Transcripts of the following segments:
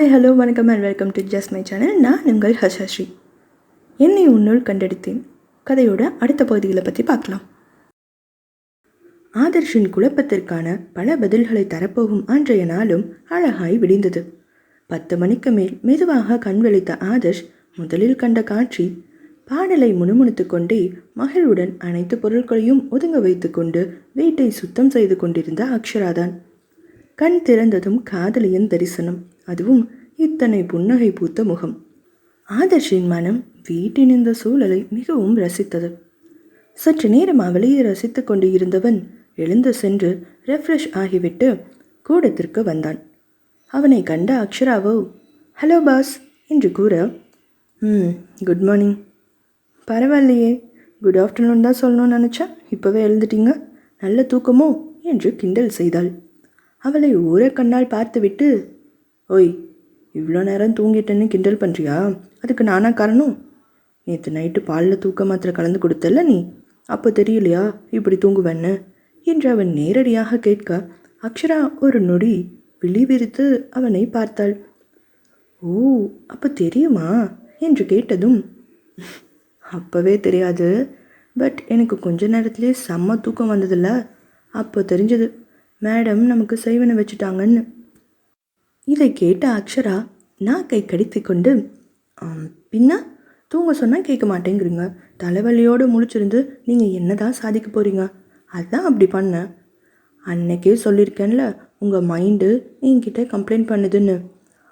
Hi hello வணக்கம் and welcome to just my channel. நான் உங்கள் ஹர்ஷஸ்ரீ. என்னை உன்னுள் கண்டெடுத்தேன் கதையோட அடுத்த பகுதிகளை பற்றி பார்க்கலாம். ஆதர்ஷின் குழப்பத்திற்கான பல பதில்களை தரப்போகும் அன்றைய நாளும் அழகாய் விடிந்தது. 10 மணிக்கு மேல் மெதுவாக கண் விழித்த ஆதர்ஷ் முதலில் கண்ட காட்சி பாடலை முணுமுணுத்து கொண்டே மகளுடன் அனைத்து பொருட்களையும் ஒதுங்க வைத்து கொண்டு வீட்டை சுத்தம் செய்து கொண்டிருந்த அக்ஷராதான். கண் திறந்ததும் காதலியின் தரிசனம், அதுவும் இத்தனை புன்னகை பூத்த முகம். ஆதர்ஷின் மனம் வீட்டின் இந்த சூழலை மிகவும் ரசித்தது. சற்று நேரம் அவளையே ரசித்து கொண்டு இருந்தவன் எழுந்து சென்று ரெஃப்ரெஷ் ஆகிவிட்டு கூடத்திற்கு வந்தான். அவனை கண்ட அக்ஷராவோ ஹலோ பாஸ் என்று கூற, குட் மார்னிங். பரவாயில்லையே, குட் ஆஃப்டர்நூன் தான் சொல்லணும்னு நினச்சேன், இப்போவே எழுந்துட்டீங்க, நல்ல தூக்கமோ என்று கிண்டல் செய்தாள். அவளை ஊர கண்ணால் பார்த்துவிட்டு, ஓய், இவ்வளோ நேரம் தூங்கிட்டேன்னு கிண்டல் பண்ணுறியா? அதுக்கு நானா காரணம்? நேற்று நைட்டு பாலில் தூக்க மாத்திரை கலந்து கொடுத்தல நீ, அப்போ தெரியலையா இப்படி தூங்குவேன்னு என்று அவன் நேரடியாக கேட்க அக்ஷரா ஒரு நொடி விழி விரித்து அவனை பார்த்தாள். ஓ, அப்போ தெரியுமா என்று கேட்டதும், அப்போவே தெரியாது, பட் எனக்கு கொஞ்ச நேரத்துலேயே செம்ம தூக்கம் வந்ததில்ல, அப்போ தெரிஞ்சது மேடம் நமக்கு செய்வனை வச்சுட்டாங்கன்னு. இதை கேட்ட அக்ஷரா நாக்கை கடித்து கொண்டு, பின்ன தூங்க சொன்னால் கேட்க மாட்டேங்கிறீங்க, தலைவலியோடு முழிச்சிருந்து நீங்கள் என்ன தான் சாதிக்க போகிறீங்க, அதுதான் அப்படி பண்ணேன். அன்னைக்கே சொல்லியிருக்கேன்ல உங்கள் மைண்டு என்கிட்ட கம்ப்ளைண்ட் பண்ணுதுன்னு,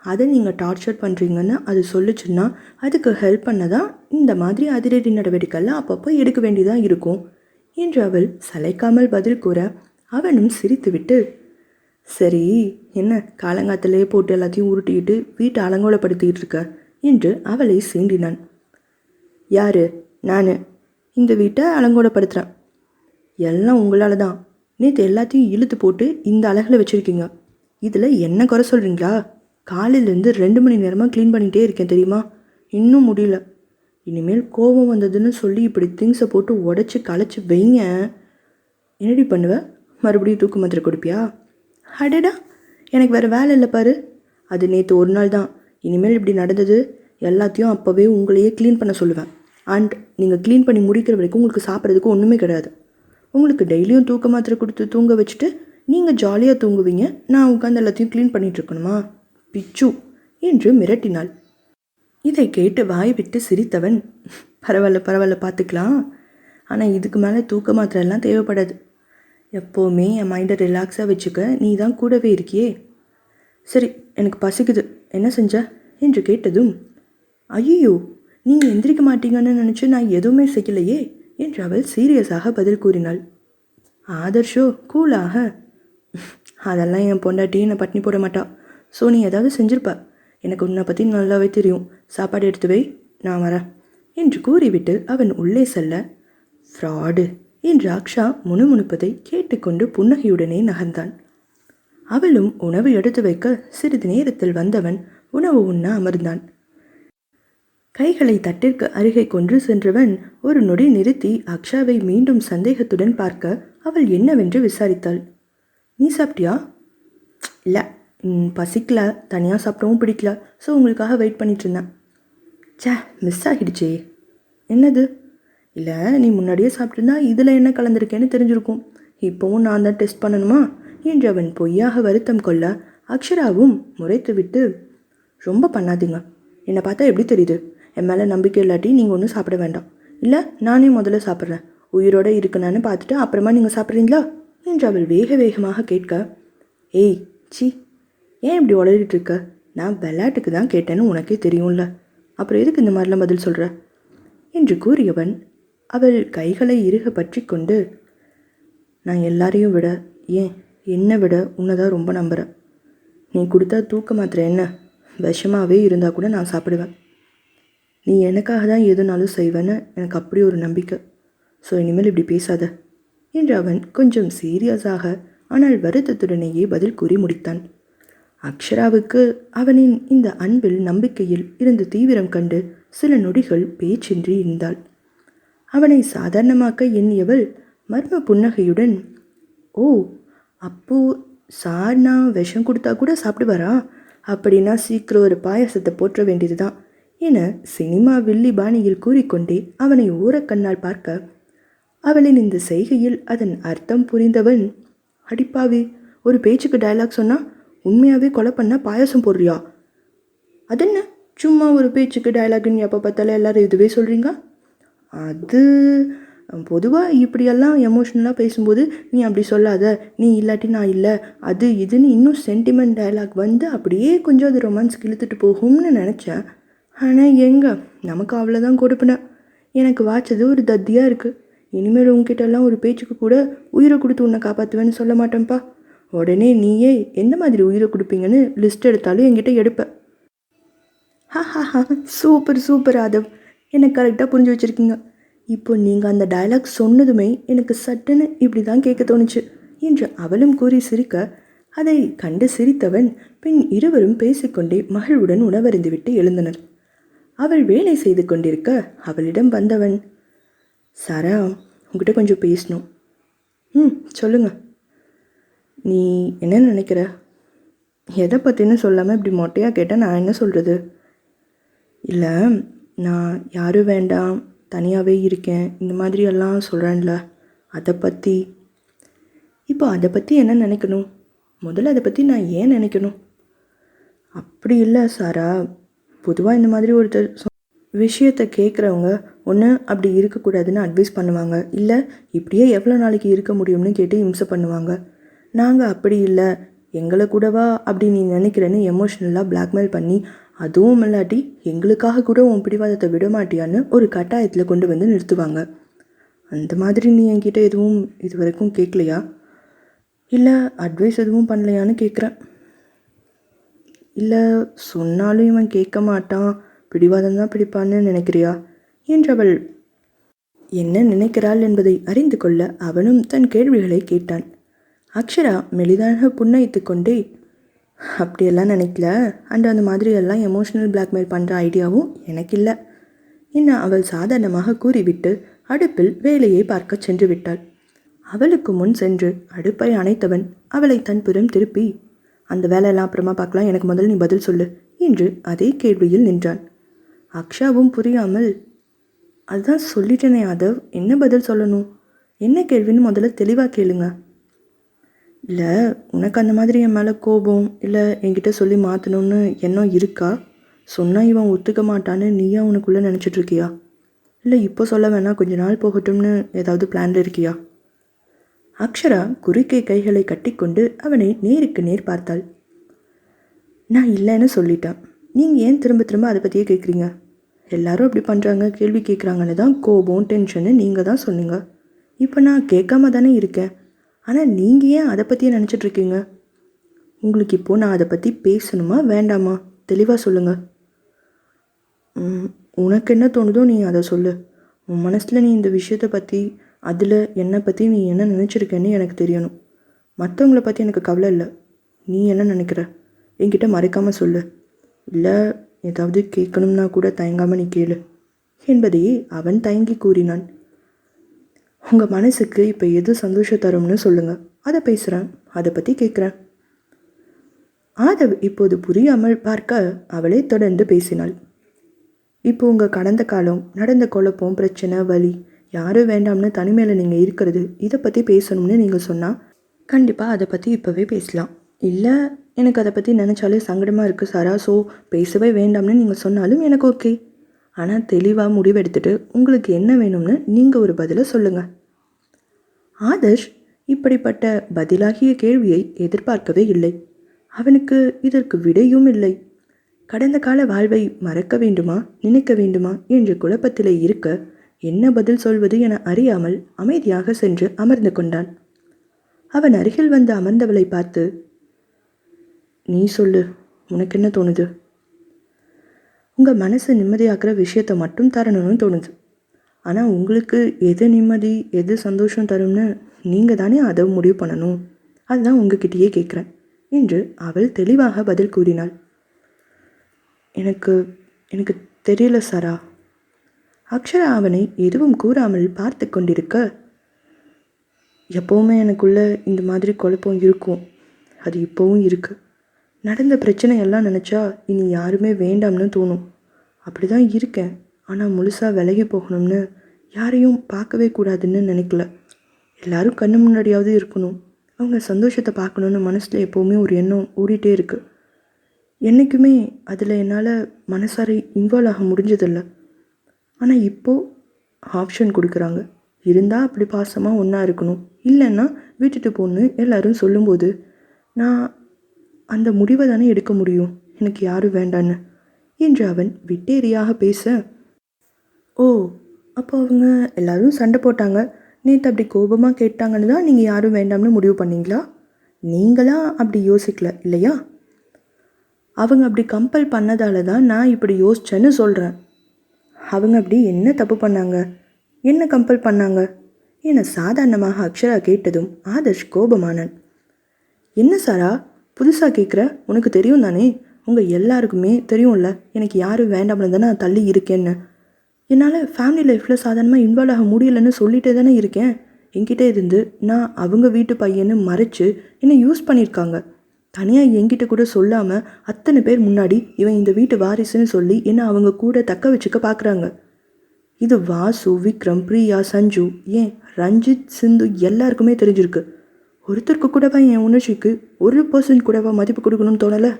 அதை நீங்கள் டார்ச்சர் பண்ணுறீங்கன்னு அது சொல்லிச்சுன்னா அதுக்கு ஹெல்ப் பண்ண தான் இந்த மாதிரி அதிரடி நடவடிக்கைலாம் அப்பப்போ எடுக்க வேண்டியதாக இருக்கும் என்று அவள் சளைக்காமல் பதில் கூற அவனும் சிரித்துவிட்டு, சரி என்ன காலங்காத்திலே போட்டு எல்லாத்தையும் உருட்டிக்கிட்டு வீட்டை அலங்கோலப்படுத்திக்கிட்டு இருக்க என்று அவளை சீண்டினான். யாரு? நான் இந்த வீட்டை அலங்கோலப்படுத்துகிறேன். எல்லாம் உங்களால் தான். நேற்று எல்லாத்தையும் இழுத்து போட்டு இந்த அழகில் வச்சுருக்கீங்க, இதில் என்ன குறை சொல்கிறீங்களா? காலையிலேருந்து 2 மணி நேரமாக க்ளீன் பண்ணிகிட்டே இருக்கேன் தெரியுமா, இன்னும் முடியல. இனிமேல் கோபம் வந்ததுன்னு சொல்லி இப்படி திங்ஸை போட்டு உடச்சி களைச்சி வைங்க. என்னடி பண்ணுவேன்? மறுபடியும் தூக்கு மாத்திரை கொடுப்பியா? அடடா, எனக்கு வேறு வேலை இல்லை பாரு. அது நேற்று ஒரு நாள் தான், இனிமேல் இப்படி நடந்தது எல்லாத்தையும் அப்போவே உங்களையே க்ளீன் பண்ண சொல்லுவேன். அண்ட் நீங்கள் க்ளீன் பண்ணி முடிக்கிற வரைக்கும் உங்களுக்கு சாப்பிட்றதுக்கு ஒன்றுமே கிடையாது. உங்களுக்கு டெய்லியும் தூக்க மாத்திரை கொடுத்து தூங்க வச்சுட்டு நீங்கள் ஜாலியாக தூங்குவீங்க, நான் உட்காந்து எல்லாத்தையும் க்ளீன் பண்ணிகிட்ருக்கணுமா? பிச்சு என்று மிரட்டினாள். இதை கேட்டு வாய் விட்டு சிரித்தவன், பரவாயில்ல பார்த்துக்கலாம், ஆனால் இதுக்கு மேலே தூக்க மாத்திரை எல்லாம் தேவைப்படாது. எப்போவுமே என் மைண்டை ரிலாக்ஸாக வச்சுக்க நீ தான் கூடவே இருக்கியே. சரி, எனக்கு பசிக்குது, என்ன செஞ்ச என்று கேட்டதும், ஐயோ நீங்கள் எந்திரிக்க மாட்டீங்கன்னு நினச்சி நான் எதுவுமே செய்யலையே என்று அவள் சீரியஸாக பதில் கூறினாள். ஆதர்ஷோ கூலாக, அதெல்லாம் என் பொண்டாட்டி என்னை பட்டினி போட மாட்டா, ஸோ நீ ஏதாவது செஞ்சிருப்ப, எனக்கு உன்னை பற்றி நல்லாவே தெரியும், சாப்பாடு எடுத்து வை, நான் வரேன் என்று கூறிவிட்டு அவன் உள்ளே செல்ல, ஃப்ராடு என்று அக்ஷா முணுமுணுப்பதை கேட்டுக்கொண்டு புன்னகையுடனே நகர்ந்தான். அவளும் உணவு எடுத்து வைக்க சிறிது நேரத்தில் வந்தவன் உணவு உண்ண அமர்ந்தான். கைகளை தட்டிற்கு அருகே கொண்டு சென்றவன் ஒரு நொடி நிறுத்தி அக்ஷாவை மீண்டும் சந்தேகத்துடன் பார்க்க அவள் என்னவென்று விசாரித்தாள். நீ சாப்பிட்டியா? இல்லை, பசிக்கல, தனியாக சாப்பிடவும் பிடிக்கல, ஸோ உங்களுக்காக வெயிட் பண்ணிட்டு இருந்தேன். சே, மிஸ் ஆகிடுச்சே. என்னது? இல்லை, நீ முன்னாடியே சாப்பிட்டுருந்தா இதில் என்ன கலந்துருக்கேன்னு தெரிஞ்சிருக்கும், இப்போவும் நான் தான் டெஸ்ட் பண்ணணுமா என்று அவன் பொய்யாக வருத்தம் கொள்ள அக்ஷராவும் முறைத்து விட்டு, ரொம்ப பண்ணாதீங்க, என்னை பார்த்தா எப்படி தெரியுது, என் மேலே நம்பிக்கை இல்லாட்டி நீங்கள் ஒன்றும் சாப்பிட வேண்டாம், இல்லை நானே முதல்ல சாப்பிட்றேன், உயிரோடு இருக்குனான்னு பார்த்துட்டு அப்புறமா நீங்கள் சாப்பிட்றீங்களா என்று அவள் வேகமாக கேட்க, ஏய் சி, ஏன் இப்படி உளறிட்டு இருக்க, நான் விளையாட்டுக்கு தான் கேட்டேன்னு உனக்கே தெரியும்ல, அப்புறம் எதுக்கு இந்த மாதிரிலாம் பதில் சொல்கிற என்று கூறியவன் அவள் கைகளை இறுக பற்றி கொண்டு, நான் எல்லாரையும் விட, ஏன் என்னை விட உன்னை தான் ரொம்ப நம்புகிறேன். நீ கொடுத்தா தூக்க மாத்திரை என்ன விஷமாகவே இருந்தால் கூட நான் சாப்பிடுவேன். நீ எனக்காக தான் எதுனாலும் செய்வேன்னு எனக்கு அப்படி ஒரு நம்பிக்கை. ஸோ இனிமேல் இப்படி பேசாத என்று அவன் கொஞ்சம் சீரியஸாக ஆனால் வருத்தத்துடனேயே பதில் கூறி முடித்தான். அக்ஷராவுக்கு அவனின் இந்த அன்பில் நம்பிக்கையில் இருந்து தீவிரம் கண்டு சில நொடிகள் பேச்சின்றி இருந்தாள். அவனை சாதாரணமாக்க எண்ணியவள் மர்ம புன்னகையுடன், ஓ அப்போ சார் நான் விஷம் கொடுத்தா கூட சாப்பிடுவாரா? அப்படின்னா சீக்கிரம் ஒரு பாயாசத்தை போற்ற வேண்டியது தான் என சினிமா வில்லி பாணியில் கூறிக்கொண்டே அவனை ஊரக்கண்ணால் பார்க்க, அவளின் இந்த செய்கையில் அதன் அர்த்தம் புரிந்தவன், அடிப்பாவி, ஒரு பேச்சுக்கு டயலாக் சொன்னால் உண்மையாகவே கொலை பண்ணால் பாயாசம் போடுறியா? அதென்ன சும்மா ஒரு பேச்சுக்கு டயலாக்னு எப்போ பார்த்தாலும் எல்லாரும் இதுவே சொல்கிறீங்க? அது பொதுவாக இப்படியெல்லாம் எமோஷ்னலாக பேசும்போது நீ அப்படி சொல்லாத, நீ இல்லாட்டி நான் இல்லை, அது இதுன்னு இன்னும் சென்டிமெண்ட் டயலாக் வந்து அப்படியே கொஞ்சம் அது ரொமான்ஸ்க்கு இழுத்துட்டு போகும்னு நினச்சேன். ஆனால் எங்கே, நமக்கு அவ்வளோதான் கொடுப்பினேன். எனக்கு வாய்ச்சது ஒரு தத்தியாக இருக்குது. இனிமேல் உங்ககிட்டலாம் ஒரு பேச்சுக்கு கூட உயிரை கொடுத்து உன்னை காப்பாற்றுவேன்னு சொல்ல மாட்டேன்ப்பா. உடனே நீயே எந்த மாதிரி உயிரை கொடுப்பீங்கன்னு லிஸ்ட் எடுத்தாலும் என்கிட்ட எடுப்ப. ஹா, சூப்பர் சூப்பர் ஆதவ், எனக்கு கரெக்டாக புரிஞ்சு வச்சுருக்கீங்க. இப்போ நீங்கள் அந்த டயலாக் சொன்னதுமே எனக்கு சட்டுன்னு இப்படி தான் கேட்க தோணுச்சு என்று அவளும் கூறி சிரிக்க, அதை கண்டு சிரித்தவன் பின் இருவரும் பேசிக்கொண்டே மகிழ்வுடன் உணவருந்திவிட்டு எழுந்தனர். அவள் வேலை செய்து கொண்டிருக்க அவளிடம் வந்தவன், சாரா, உங்ககிட்ட கொஞ்சம் பேசணும். சொல்லுங்க. நீ என்ன நினைக்கிற? எதை பற்றின்னு சொல்லாமல் இப்படி மொட்டையாக கேட்டால் நான் என்ன சொல்கிறது? இல்லை, நான் யாரும் வேண்டாம், தனியாகவே இருக்கேன், இந்த மாதிரியெல்லாம் சொல்கிறேன்ல, அதை பற்றி. இப்போ அதை பற்றி என்ன நினைக்கணும்? முதல்ல அதை பற்றி நான் ஏன் நினைக்கணும்? அப்படி இல்லை சாரா, பொதுவாக இந்த மாதிரி ஒருத்தர் விஷயத்தை கேட்குறவங்க ஒன்று அப்படி இருக்கக்கூடாதுன்னு அட்வைஸ் பண்ணுவாங்க, இல்லை இப்படியே எவ்வளோ நாளைக்கு இருக்க முடியும்னு கேட்டு இம்சை பண்ணுவாங்க. நாங்கள் அப்படி இல்லை, எங்களை கூடவா அப்படி நீ நினைக்கிறேன்னு எமோஷ்னலாக பிளாக்மெயில் பண்ணி, அதுவும் இல்லாட்டி எங்களுக்காக கூட உன் பிடிவாதத்தை விட மாட்டியான்னு ஒரு கட்டாயத்தில் கொண்டு வந்து நிறுத்துவாங்க. அந்த மாதிரி நீ என்கிட்ட எதுவும் இது வரைக்கும் கேட்கலையா? இல்லை அட்வைஸ் எதுவும் பண்ணலையான்னு கேட்குறேன். இல்லை சொன்னாலும் இவன் கேட்க மாட்டான், பிடிவாதம் தான் பிடிப்பான்னு நினைக்கிறியா என்றவள் என்ன நினைக்கிறாள் என்பதை அறிந்து கொள்ள அவனும் தன் கேள்விகளை கேட்டான். அக்ஷரா மெலிதாக புன்னகைத்து கொண்டே, அப்படியெல்லாம் நினைக்கல, அண்ட் அந்த மாதிரியெல்லாம் எமோஷ்னல் பிளாக்மெயில் பண்ணுற ஐடியாவும் எனக்கு இல்லை என்ன அவள் சாதாரணமாக கூறிவிட்டு அடுப்பில் வேலையை பார்க்க சென்று விட்டாள். அவளுக்கு முன் சென்று அடுப்பை அணைத்தவன் அவளை தன் புறம் திருப்பி, அந்த வேலையெல்லாம் அப்புறமா பார்க்கலாம், எனக்கு முதல்ல நீ பதில் சொல்லு என்று அதே கேள்வியில் நின்றான். அக்ஷாவும் புரியாமல், அதுதான் சொல்லிட்டேனே ஆதவ், என்ன பதில் சொல்லணும், என்ன கேள்வின்னு முதல்ல தெளிவாக கேளுங்க. இல்லை, உனக்கு அந்த மாதிரி என் மேலே கோபம் இல்லை என்கிட்ட சொல்லி மாற்றணும்னு எண்ணம் இருக்கா? சொன்னால் இவன் ஒத்துக்க மாட்டான்னு நீயா உனக்குள்ளே நினச்சிட்ருக்கியா? இல்லை இப்போ சொல்ல வேணாம், கொஞ்ச நாள் போகட்டும்னு ஏதாவது பிளான்ல இருக்கியா? அக்ஷரா குறுக்கே கைகளை கட்டிக்கொண்டு அவனை நேருக்கு நேர் பார்த்தாள். நான் இல்லைன்னு சொல்லிட்டேன், நீங்கள் ஏன் திரும்ப திரும்ப அதை பற்றியே கேட்குறீங்க? எல்லாரும் அப்படி பண்ணுறாங்க, கேள்வி கேட்குறாங்கன்னு தான் கோபம் டென்ஷன்னு நீங்கள் தான் சொன்னீங்க. இப்போ நான் கேட்காம தானே இருக்கேன், ஆனால் நீங்கள் ஏன் அதை பற்றியே நினச்சிட்ருக்கீங்க? உங்களுக்கு இப்போது நான் அதை பற்றி பேசணுமா வேண்டாமா? தெளிவாக சொல்லுங்கள். உனக்கு என்ன தோணுதோ நீ அதை சொல்லு. உன் மனசில் நீ இந்த விஷயத்தை பற்றி, அதில் என்னை பற்றி நீ என்ன நினச்சிருக்கேன்னு எனக்கு தெரியணும். மற்றவங்கள பற்றி எனக்கு கவலை இல்லை, நீ என்ன நினைக்கிற என்கிட்ட மறைக்காமல் சொல்லு. இல்லை ஏதாவது கேட்கணும்னா கூட தயங்காமல் நீ கேளு என்பதையே அவன் தயங்கி கூறினான். உங்கள் மனசுக்கு இப்போ எது சந்தோஷம் தரும்னு சொல்லுங்கள், அதை பேசுகிறேன், அதை பற்றி கேட்குறேன். ஆதவ் இப்போது புரியாமல் பார்க்க அவளை தொடர்ந்து பேசினாள். இப்போ உங்கள் கடந்த காலம், நடந்த குழப்பம், பிரச்சனை, வலி, யாரும் வேண்டாம்னு தனிமையில் நீங்கள் இருக்கிறது, இதை பற்றி பேசணும்னு நீங்கள் சொன்னால் கண்டிப்பாக அதை பற்றி இப்போவே பேசலாம். இல்லை எனக்கு அதை பற்றி நினச்சாலே சங்கடமாக இருக்குது சாரா, ஸோ பேசவே வேண்டாம்னு நீங்கள் சொன்னாலும் எனக்கு ஓகே. ஆனால் தெளிவாக முடிவெடுத்துட்டு உங்களுக்கு என்ன வேணும்னு நீங்கள் ஒரு பதிலை சொல்லுங்கள். ஆதர்ஷ் இப்படிப்பட்ட பதிலாகிய கேள்வியை எதிர்பார்க்கவே இல்லை. அவனுக்கு இதற்கு விடையும் இல்லை. கடந்த கால வாழ்வை மறக்க வேண்டுமா நினைக்க வேண்டுமா என்ற குழப்பத்திலே இருக்க என்ன பதில் சொல்வது என அறியாமல் அமைதியாக சென்று அமர்ந்து கொண்டான். அவன் அருகில் வந்து அமர்ந்தவளை பார்த்து, நீ சொல்லு, உனக்கு என்ன தோணுது? உங்கள் மனசு நிம்மதியாக்குற விஷயத்தை மட்டும் தரணும்னு தோணுது. ஆனால் உங்களுக்கு எது நிம்மதி எது சந்தோஷம் தரும்னு நீங்கள் தானே அதை முடிவு பண்ணணும். அதுதான் உங்ககிட்டயே கேட்குறேன் என்று அவள் தெளிவாக பதில் கூறினாள். எனக்கு எனக்கு தெரியல சாரா. அக்ஷரா அவனை எதுவும் கூறாமல் பார்த்து கொண்டிருக்க, எப்போவுமே எனக்குள்ள இந்த மாதிரி குழப்பம் இருக்கும், அது இப்போவும் இருக்குது. நடந்த பிரச்சனையெல்லாம் நினச்சா இனி யாருமே வேண்டாம்னு தோணும். அப்படி தான் இருக்கேன். ஆனால் முழுசாக விலகி போகணும்னு யாரையும் பார்க்கவே கூடாதுன்னு நினைக்கல. எல்லாரும் கண்ணு முன்னாடியாவது இருக்கணும், அவங்க சந்தோஷத்தை பார்க்கணுன்னு மனசில் எப்போவுமே ஒரு எண்ணம் ஓடிட்டே இருக்குது. என்றைக்குமே அதில் என்னால் மனசார இன்வால்வ் ஆக முடிஞ்சதில்லை. ஆனால் இப்போது ஆப்ஷன் கொடுக்குறாங்க. இருந்தால் அப்படி பாசமாக ஒன்றா இருக்கணும், இல்லைன்னா விட்டுட்டு போன்னு எல்லாரும் சொல்லும்போது நான் அந்த முடிவை தானே எடுக்க முடியும், எனக்கு யாரும் வேண்டான்னு என்று அவன் விட்டேரியாக பேச, ஓ, அப்போ அவங்க எல்லாரும் சண்டை போட்டாங்க, நேற்று அப்படி கோபமாக கேட்டாங்கன்னு தான் நீங்கள் யாரும் வேண்டாம்னு முடிவு பண்ணீங்களா? நீங்களா அப்படி யோசிக்கல இல்லையா? அவங்க அப்படி கம்பல் பண்ணதால தான் நான் இப்படி யோசிச்சேன்னு சொல்கிறேன். அவங்க அப்படி என்ன தப்பு பண்ணாங்க, என்ன கம்பல் பண்ணாங்க என சாதாரணமாக அக்ஷரா கேட்டதும் ஆதர்ஷ் கோபமானான். என்ன சாரா புதுசாக கேட்குற? உனக்கு தெரியும் தானே, உங்கள் எல்லாருக்குமே தெரியும்ல எனக்கு யாரும் வேண்டாம்னு தானே நான் தள்ளி இருக்கேன்னு. என்னால் ஃபேமிலி லைஃப்பில் சாதாரணமாக இன்வால்வ் ஆக முடியலன்னு சொல்லிகிட்டே தானே இருக்கேன். என்கிட்ட இருந்து நான் அவங்க வீட்டு பையன்னு மறைச்சு என்னை யூஸ் பண்ணியிருக்காங்க. தனியாக என்கிட்ட கூட சொல்லாமல் அத்தனை பேர் முன்னாடி இவன் இந்த வீட்டு வாரிசுன்னு சொல்லி என்னை அவங்க கூட தக்க வச்சுக்க பார்க்குறாங்க. இது வாசு, விக்ரம், பிரியா, சஞ்சு, ஏன் ரஞ்சித், சிந்து எல்லாருக்குமே தெரிஞ்சிருக்கு. ஒருத்தருக்கு கூடவா என் உணர்ச்சிக்கு 1% கூடவா மதிப்பு கொடுக்கணும்னு தோணலை?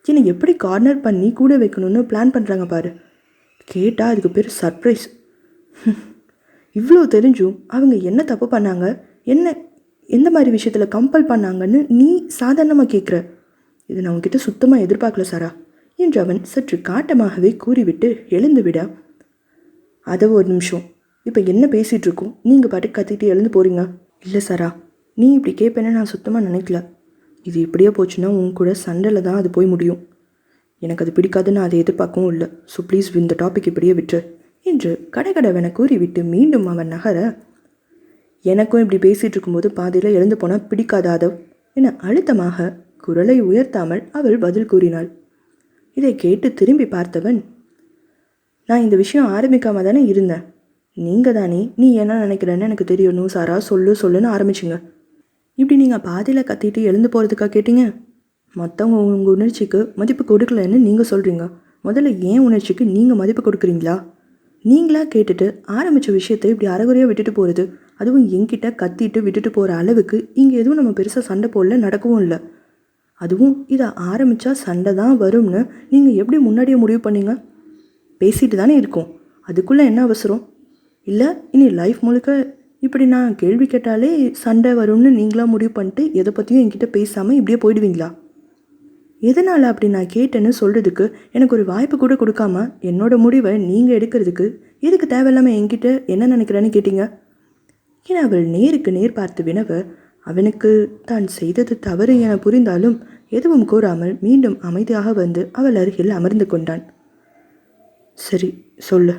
என்னை எப்படி கார்னர் பண்ணி கூட வைக்கணும்னு பிளான் பண்ணுறாங்க பாரு. கேட்டால் அதுக்கு பேர் சர்ப்ரைஸ். இவ்வளோ தெரிஞ்சும் அவங்க என்ன தப்பு பண்ணாங்க, என்ன எந்த மாதிரி விஷயத்தில் கம்பல் பண்ணாங்கன்னு நீ சாதாரணமாக கேட்குற. இது நான் உங்ககிட்ட சுத்தமாக எதிர்பார்க்கல சாரா என்று அவன் சற்று காட்டமாகவே கூறிவிட்டு எழுந்து விட, அதை ஒரு நிமிஷம், இப்போ என்ன பேசிகிட்டு இருக்கோம், நீங்கள் பாட்டு கத்திட்டு எழுந்து போகிறீங்க. இல்லை சாரா, நீ இப்படி கேட்பேன்னு நான் சுத்தமாக நினைக்கல. இது இப்படியே போச்சுன்னா உன் கூட சண்டையில் தான் அது போய் முடியும். எனக்கு அது பிடிக்காதுன்னு அதை எதிர்பார்க்கவும் இல்லை. ஸோ ப்ளீஸ் இந்த டாபிக் இப்படியே விட்டு என்று கடகடவென கூறிவிட்டு மீண்டும் அவன் நகர, எனக்கும் இப்படி பேசிகிட்டு இருக்கும்போது பாதியில் எழுந்து போனால் பிடிக்காதாதவ் என அழுத்தமாக குரலை உயர்த்தாமல் அவள் பதில் கூறினாள். இதை கேட்டு திரும்பி பார்த்தவன், நான் இந்த விஷயம் ஆரம்பிக்காம தானே இருந்தேன். நீங்கள் தானே நீ என்ன நினைக்கிறேன்னு எனக்கு தெரியணும் சாரா, சொல்லுன்னு ஆரம்பிச்சிங்க. இப்படி நீங்கள் பாதியில் கத்திட்டு எழுந்து போகிறதுக்காக கேட்டீங்க. மற்றவங்க உங்கள் உணர்ச்சிக்கு மதிப்பு கொடுக்கலன்னு நீங்கள் சொல்கிறீங்க. முதல்ல ஏன் உணர்ச்சிக்கு நீங்கள் மதிப்பு கொடுக்குறீங்களா? நீங்களாக கேட்டுட்டு ஆரம்பித்த விஷயத்தை இப்படி அரைகுறையாக விட்டுட்டு போகிறது, அதுவும் என்கிட்ட கத்திட்டு விட்டுட்டு போகிற அளவுக்கு இங்கே எதுவும் நம்ம பெருசாக சண்டை போடல, நடக்கவும் இல்லை. அதுவும் இதை ஆரம்பித்தா சண்டை தான் வரும்னு நீங்கள் எப்படி முன்னாடியே முடிவு பண்ணீங்க? பேசிட்டு தானே இருக்கோம், அதுக்குள்ளே என்ன அவசரம்? இல்லை இனி லைஃப் முழுக்க இப்படி நான் கேள்வி கேட்டாலே சண்டை வரும்னு நீங்களாக முடிவு பண்ணிட்டு எதை பற்றியும் என்கிட்ட பேசாமல் இப்படியே போயிடுவீங்களா? எதனால் அப்படி நான் கேட்டேன்னு சொல்கிறதுக்கு எனக்கு ஒரு வாய்ப்பு கூட கொடுக்காம என்னோடய முடிவை நீங்கள் எடுக்கிறதுக்கு எதுக்கு தேவையில்லாமல் என்கிட்ட என்ன நினைக்கிறேன்னு கேட்டீங்க? ஏன்னா அவள் நேருக்கு நேர் பார்த்து வினவ, அவனுக்கு தான் செய்தது தவறு என புரிந்தாலும் எதுவும் கூறாமல் மீண்டும் அமைதியாக வந்து அவள் அருகில் அமர்ந்து கொண்டான். சரி சொல்லு.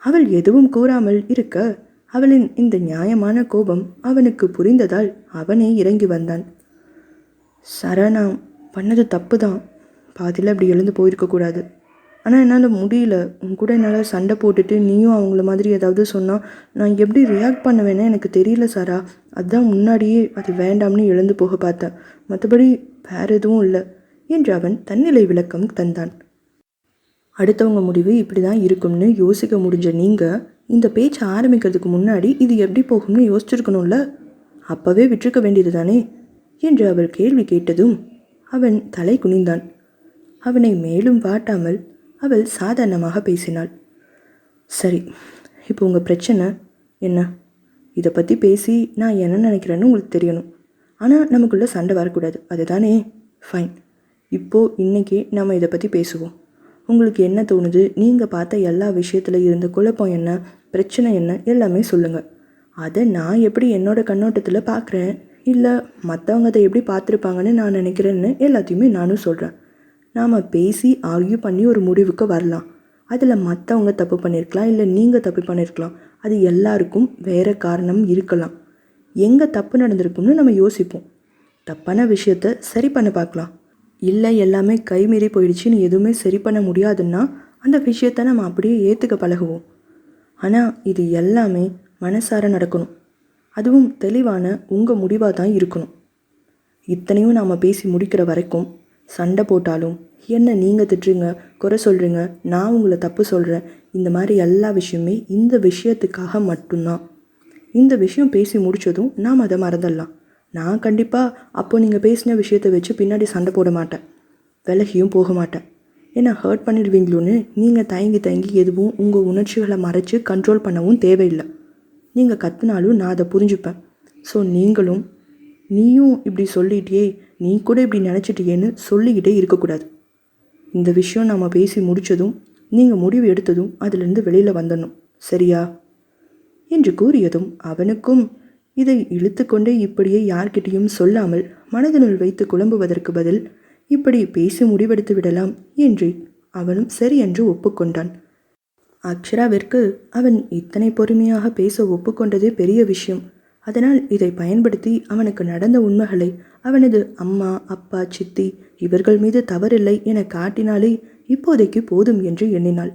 அவள் எதுவும் கூறாமல் இருக்க அவளின் இந்த நியாயமான கோபம் அவனுக்கு புரிந்ததால் அவனே இறங்கி வந்தான். சரணா, பண்ணது தப்பு தான், பாதியில் அப்படி எழுந்து போயிருக்கக்கூடாது. ஆனால் என்னால் முடியல, உன் கூட என்னால் சண்டை போட்டுட்டு நீயும் அவங்கள மாதிரி ஏதாவது சொன்னால் நான் எப்படி ரியாக்ட் பண்ணுவேன்னு எனக்கு தெரியல சாரா. அதுதான் முன்னாடியே அது வேண்டாம்னு எழுந்து போக பார்த்தேன், மற்றபடி வேறு எதுவும் இல்லை என்று அவன் தன்னிலை விளக்கம் தந்தான். அடுத்தவங்க முடிவு இப்படி தான் இருக்கும்னு யோசிக்க முடிஞ்ச நீங்கள் இந்த பேச்சை ஆரம்பிக்கிறதுக்கு முன்னாடி இது எப்படி போகும்னு யோசிச்சிருக்கணும்ல. அப்போவே விட்டுருக்க வேண்டியது தானே என்று அவள் கேள்வி கேட்டதும் அவன் தலை குனிந்தான். அவனை மேலும் வாட்டாமல் அவள் சாதாரணமாக பேசினாள். சரி, இப்போ உங்கள் பிரச்சனை என்ன? இதை பற்றி பேசி நான் என்ன நினைக்கிறேன்னு உங்களுக்கு தெரியணும். ஆனால் நமக்குள்ளே சண்டை வரக்கூடாது, அதுதானே? ஃபைன், இப்போது இன்றைக்கி நம்ம இதை பற்றி பேசுவோம். உங்களுக்கு என்ன தோணுது? நீங்கள் பார்த்த எல்லா விஷயத்தில் இருந்த குழப்பம் என்ன, பிரச்சனை என்ன, எல்லாமே சொல்லுங்கள். அதை நான் எப்படி என்னோடய கண்ணோட்டத்தில் பார்க்குறேன், இல்லை மற்றவங்க அதை எப்படி பார்த்துருப்பாங்கன்னு நான் நினைக்கிறேன்னு எல்லாத்தையுமே நானும் சொல்கிறேன். நாம் பேசி ஆர்கியூ பண்ணி ஒரு முடிவுக்கு வரலாம். அதில் மற்றவங்க தப்பு பண்ணியிருக்கலாம், இல்லை நீங்கள் தப்பு பண்ணியிருக்கலாம். அது எல்லாருக்கும் வேறு காரணம் இருக்கலாம். எங்கே தப்பு நடந்திருக்கும்னு நம்ம யோசிப்போம். தப்பான விஷயத்தை சரி பண்ண பார்க்கலாம். இல்லை எல்லாமே கைமீறி போயிடுச்சுன்னு எதுவுமே சரி பண்ண முடியாதுன்னா அந்த விஷயத்தை நம்ம அப்படியே ஏற்றுக்க பழகுவோம். ஆனால் இது எல்லாமே மனசார நடக்கணும். அதுவும் தெளிவான உங்கள் முடிவாக தான் இருக்கணும். இத்தனையும் நாம் பேசி முடிக்கிற வரைக்கும் சண்டை போட்டாலும் என்ன நீங்கள் திட்டுறீங்க, குறை சொல்கிறீங்க, நான் உங்களை தப்பு சொல்கிறேன், இந்த மாதிரி எல்லா விஷயமே இந்த விஷயத்துக்காக மட்டும்தான். இந்த விஷயம் பேசி முடித்ததும் நாம் அதை மறந்துடலாம். நான் கண்டிப்பாக அப்போது நீங்கள் பேசின விஷயத்தை வச்சு பின்னாடி சண்டை போட மாட்டேன், விலகியும் போக மாட்டேன். ஏன்னா ஹர்ட் பண்ணிடுவீங்களோன்னு நீங்கள் தயங்கி எதுவும் உங்கள் உணர்ச்சிகளை மறைச்சி கண்ட்ரோல் பண்ணவும் தேவையில்லை. நீங்கள் கற்றுனாலும் நான் அதை புரிஞ்சுப்பேன். ஸோ நீயும் இப்படி சொல்லிட்டியே, நீ கூட இப்படி நினச்சிட்டியேன்னு சொல்லிக்கிட்டே இருக்கக்கூடாது. இந்த விஷயம் நம்ம பேசி முடித்ததும் நீங்கள் முடிவு எடுத்ததும் அதிலிருந்து வெளியில் வந்துடணும், சரியா என்று கூறியதும் அவனுக்கும் இதை இழுத்து கொண்டே இப்படியே யார்கிட்டையும் சொல்லாமல் மனதினுள் வைத்து குழம்புவதற்கு பதில் இப்படி பேசி முடிவெடுத்து விடலாம் என்று அவனும் சரி என்று ஒப்புக்கொண்டான். அக்ஷராவிற்கு அவன் இத்தனை பொறுமையாக பேச ஒப்புக்கொண்டதே பெரிய விஷயம். அதனால் இதை பயன்படுத்தி அவனுக்கு நடந்த உண்மைகளை அவனது அம்மா, அப்பா, சித்தி இவர்கள் மீது தவறில்லை என காட்டினாலே இப்போதைக்கு போதும் என்று எண்ணினாள்.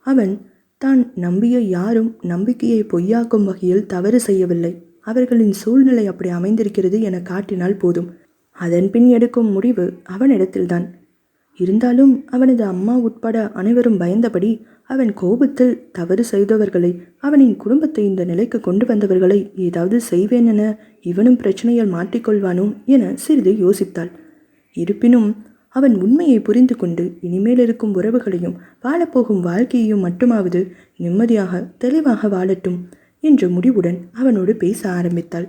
அவன் தான் நம்பிய யாரும் நம்பிக்கையை பொய்யாக்கும் வகையில் தவறு செய்யவில்லை, அவர்களின் சூழ்நிலை அப்படி அமைந்திருக்கிறது என காட்டினால் போதும். அதன் பின் எடுக்கும் முடிவு அவனிடத்தில்தான். இருந்தாலும் அவனது அம்மா உட்பட அனைவரும் பயந்தபடி அவன் கோபத்தில் தவறு செய்தவர்களை, அவனின் குடும்பத்தை இந்த நிலைக்கு கொண்டு வந்தவர்களை ஏதாவது செய்வேன் என இவனும் பிரச்சனையில் மாட்டிக்கொள்வானோ என சிறிது யோசித்தாள். இருப்பினும் அவன் உண்மையை புரிந்து கொண்டு இனிமேல் இருக்கும் உறவுகளையும் வாழப்போகும் வாழ்க்கையையும் மட்டுமாவது நிம்மதியாக தெளிவாக வாழட்டும் என்ற முடிவுடன் அவனோடு பேச ஆரம்பித்தாள்.